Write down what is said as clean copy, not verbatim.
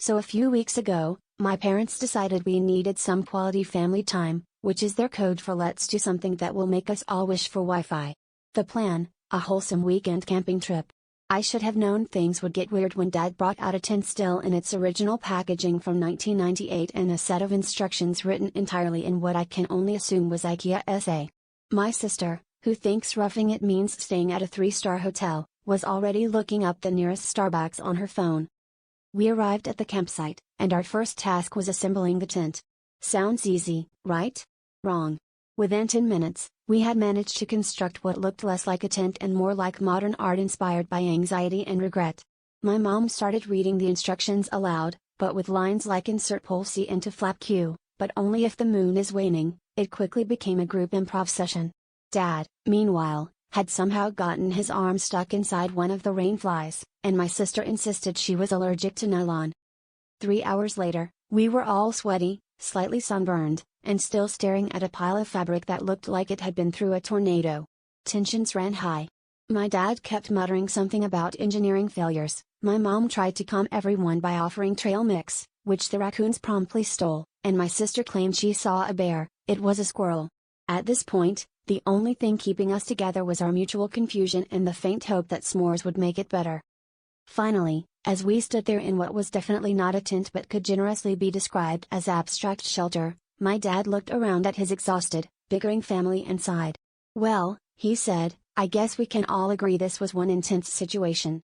So a few weeks ago, my parents decided we needed some quality family time, which is their code for let's do something that will make us all wish for Wi-Fi. The plan, a wholesome weekend camping trip. I should have known things would get weird when Dad brought out a tent still in its original packaging from 1998 and a set of instructions written entirely in what I can only assume was IKEA SA. My sister, who thinks roughing it means staying at a 3-star hotel, was already looking up the nearest Starbucks on her phone. We arrived at the campsite, and our first task was assembling the tent. Sounds easy, right? Wrong. Within 10 minutes, we had managed to construct what looked less like a tent and more like modern art inspired by anxiety and regret. My mom started reading the instructions aloud, but with lines like insert pole C into flap Q, but only if the moon is waning. It quickly became a group improv session. Dad, meanwhile, had somehow gotten his arm stuck inside one of the rainflies, and my sister insisted she was allergic to nylon. 3 hours later, we were all sweaty, slightly sunburned, and still staring at a pile of fabric that looked like it had been through a tornado. Tensions ran high. My dad kept muttering something about engineering failures. My mom tried to calm everyone by offering trail mix, which the raccoons promptly stole, and my sister claimed she saw a bear. It was a squirrel. At this point, the only thing keeping us together was our mutual confusion and the faint hope that s'mores would make it better. Finally, as we stood there in what was definitely not a tent but could generously be described as abstract shelter, my dad looked around at his exhausted, bickering family and sighed. "Well," he said, "I guess we can all agree this was one intense situation."